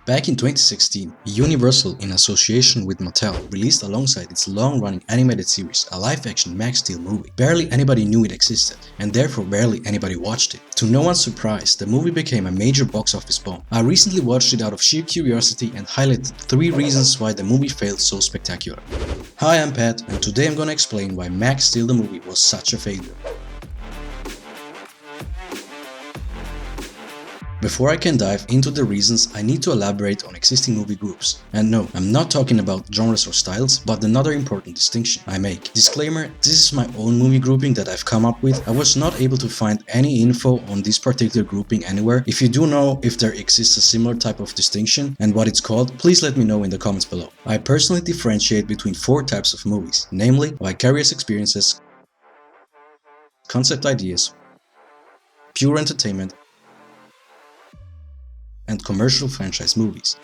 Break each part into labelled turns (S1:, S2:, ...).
S1: Back in 2016, Universal, in association with Mattel, released alongside its long-running animated series a live-action Max Steel movie. Barely anybody knew it existed, and therefore barely anybody watched it. To no one's surprise, the movie became a major box office bomb. I recently watched it out of sheer curiosity and highlighted 3 reasons why the movie failed so spectacular. Hi, I'm Pat, and today I'm gonna explain why Max Steel the movie was such a failure. Before I can dive into the reasons, I need to elaborate on existing movie groups. And no, I'm not talking about genres or styles, but another important distinction I make. Disclaimer, this is my own movie grouping that I've come up with. I was not able to find any info on this particular grouping anywhere. If you do know if there exists a similar type of distinction and what it's called, please let me know in the comments below. I personally differentiate between 4 types of movies, namely vicarious experiences, concept ideas, pure entertainment, and commercial franchise movies.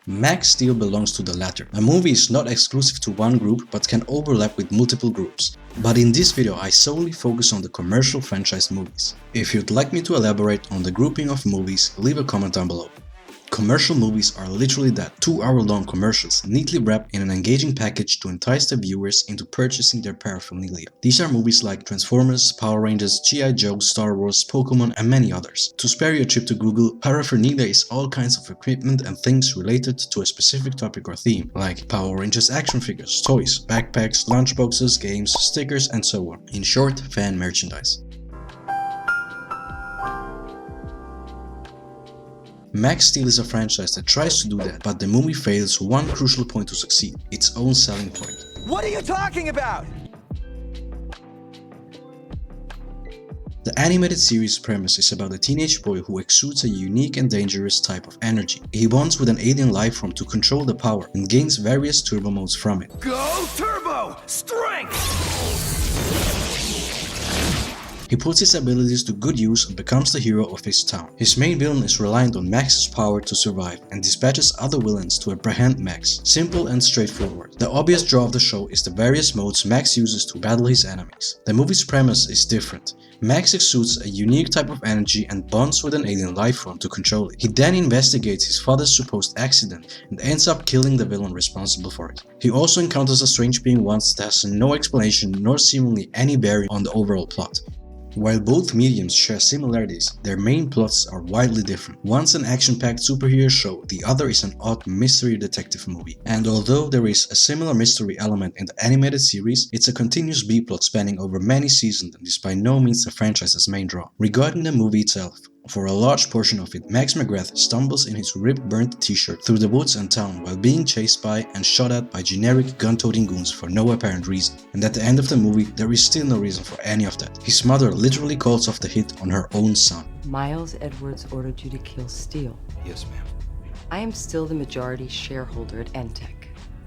S1: Max Steel belongs to the latter. A movie is not exclusive to one group but can overlap with multiple groups. But in this video I solely focus on the commercial franchise movies. If you'd like me to elaborate on the grouping of movies, leave a comment down below. Commercial movies are literally that, 2-hour-long commercials neatly wrapped in an engaging package to entice the viewers into purchasing their paraphernalia. These are movies like Transformers, Power Rangers, G.I. Joe, Star Wars, Pokemon, and many others. To spare you a trip to Google, paraphernalia is all kinds of equipment and things related to a specific topic or theme, like Power Rangers action figures, toys, backpacks, lunchboxes, games, stickers, and so on. In short, fan merchandise. Max Steel is a franchise that tries to do that, but the movie fails one crucial point to succeed: its own selling point.
S2: What are you talking about?
S1: The animated series premise is about a teenage boy who exudes a unique and dangerous type of energy. He bonds with an alien life form to control the power and gains various turbo modes from it.
S2: Go Turbo! Strength!
S1: He puts his abilities to good use and becomes the hero of his town. His main villain is reliant on Max's power to survive and dispatches other villains to apprehend Max. Simple and straightforward. The obvious draw of the show is the various modes Max uses to battle his enemies. The movie's premise is different. Max exudes a unique type of energy and bonds with an alien life form to control it. He then investigates his father's supposed accident and ends up killing the villain responsible for it. He also encounters a strange being once that has no explanation nor seemingly any bearing on the overall plot. While both mediums share similarities, their main plots are widely different. One's an action-packed superhero show, the other is an odd mystery detective movie. And although there is a similar mystery element in the animated series, it's a continuous B-plot spanning over many seasons and is by no means the franchise's main draw. Regarding the movie itself, for a large portion of it, Max McGrath stumbles in his ripped burnt t-shirt through the woods and town while being chased by and shot at by generic gun-toting goons for no apparent reason. And at the end of the movie, there is still no reason for any of that. His mother literally calls off the hit on her own son.
S3: Miles Edwards ordered you to kill Steel.
S2: Yes, ma'am.
S3: I am still the majority shareholder at Entech.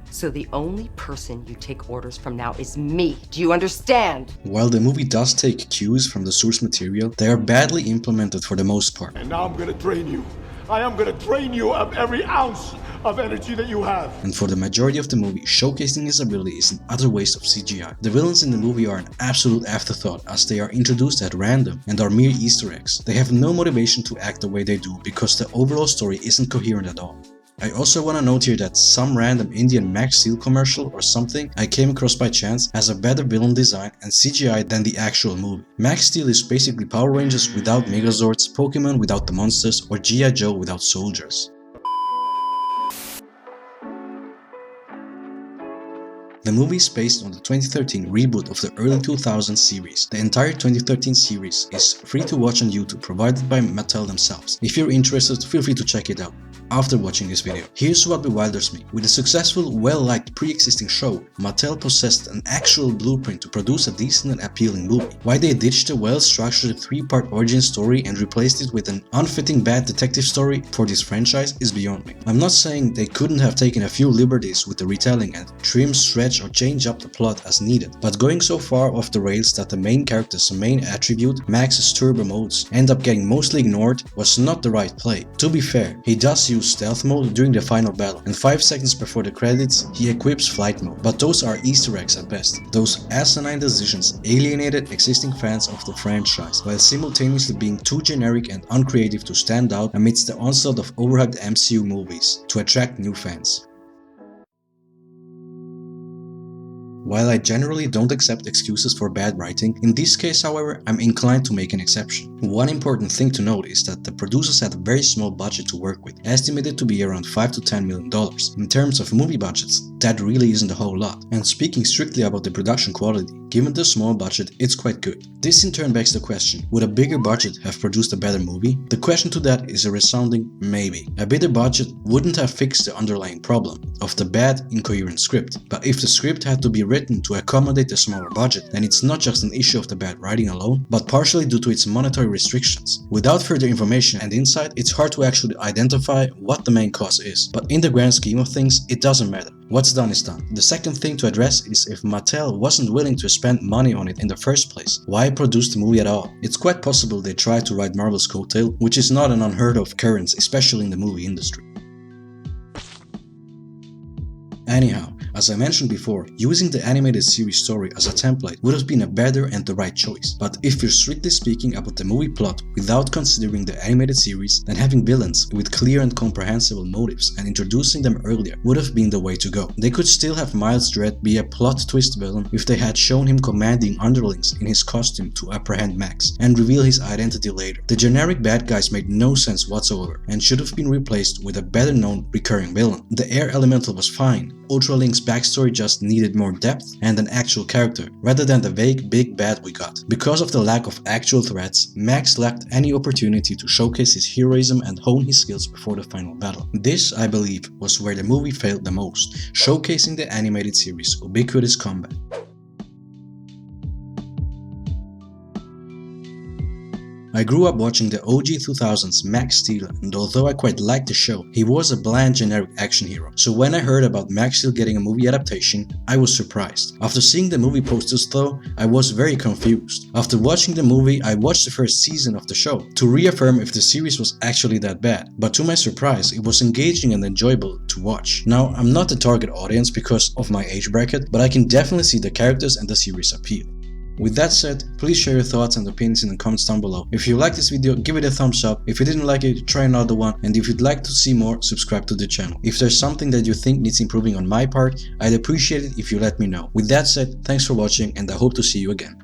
S3: So the only person you take orders from now is me. Do you understand?
S1: While the movie does take cues from the source material, they are badly implemented for the most part.
S4: And now I'm gonna drain you. I am gonna drain you of every ounce of energy that you have.
S1: And for the majority of the movie, showcasing his ability is an utter waste of CGI. The villains in the movie are an absolute afterthought as they are introduced at random and are mere Easter eggs. They have no motivation to act the way they do because the overall story isn't coherent at all. I also want to note here that some random Indian Max Steel commercial or something I came across by chance has a better villain design and CGI than the actual movie. Max Steel is basically Power Rangers without Megazords, Pokemon without the monsters, or G.I. Joe without soldiers. The movie is based on the 2013 reboot of the early 2000s series. The entire 2013 series is free to watch on YouTube, provided by Mattel themselves. If you're interested, feel free to check it out after watching this video. Here's what bewilders me. With a successful, well-liked pre-existing show, Mattel possessed an actual blueprint to produce a decent and appealing movie. Why they ditched a well-structured 3-part origin story and replaced it with an unfitting bad detective story for this franchise is beyond me. I'm not saying they couldn't have taken a few liberties with the retelling and trim, stretch, or change up the plot as needed, but going so far off the rails that the main character's main attribute, Max's turbo modes, end up getting mostly ignored was not the right play. To be fair, he does use use stealth mode during the final battle, and 5 seconds before the credits, he equips flight mode. But those are Easter eggs at best. Those asinine decisions alienated existing fans of the franchise, while simultaneously being too generic and uncreative to stand out amidst the onslaught of overhyped MCU movies to attract new fans. While I generally don't accept excuses for bad writing, in this case however, I'm inclined to make an exception. One important thing to note is that the producers had a very small budget to work with, estimated to be around $5 to $10 million. In terms of movie budgets, that really isn't a whole lot. And speaking strictly about the production quality, given the small budget, it's quite good. This in turn begs the question, would a bigger budget have produced a better movie? The question to that is a resounding maybe. A bigger budget wouldn't have fixed the underlying problem of the bad, incoherent script, but if the script had to be written to accommodate the smaller budget, then it's not just an issue of the bad writing alone, but partially due to its monetary restrictions. Without further information and insight, it's hard to actually identify what the main cause is, but in the grand scheme of things, it doesn't matter. What's done is done. The second thing to address is if Mattel wasn't willing to spend money on it in the first place, why produce the movie at all? It's quite possible they tried to ride Marvel's coattail, which is not an unheard of occurrence, especially in the movie industry. Anyhow, as I mentioned before, using the animated series story as a template would have been a better and the right choice. But if you're strictly speaking about the movie plot without considering the animated series, then having villains with clear and comprehensible motives and introducing them earlier would have been the way to go. They could still have Miles Dread be a plot twist villain if they had shown him commanding underlings in his costume to apprehend Max and reveal his identity later. The generic bad guys made no sense whatsoever and should have been replaced with a better known recurring villain. The air elemental was fine. Ultralink's backstory just needed more depth and an actual character, rather than the vague big bad we got. Because of the lack of actual threats, Max lacked any opportunity to showcase his heroism and hone his skills before the final battle. This, I believe, was where the movie failed the most, showcasing the animated series' ubiquitous combat. I grew up watching the OG 2000s Max Steel, and although I quite liked the show, he was a bland generic action hero. So when I heard about Max Steel getting a movie adaptation, I was surprised. After seeing the movie posters though, I was very confused. After watching the movie, I watched the first season of the show to reaffirm if the series was actually that bad, but to my surprise, it was engaging and enjoyable to watch. Now, I'm not the target audience because of my age bracket, but I can definitely see the characters and the series appeal. With that said, please share your thoughts and opinions in the comments down below. If you liked this video, give it a thumbs up. If you didn't like it, try another one. And if you'd like to see more, subscribe to the channel. If there's something that you think needs improving on my part, I'd appreciate it if you let me know. With that said, thanks for watching and I hope to see you again.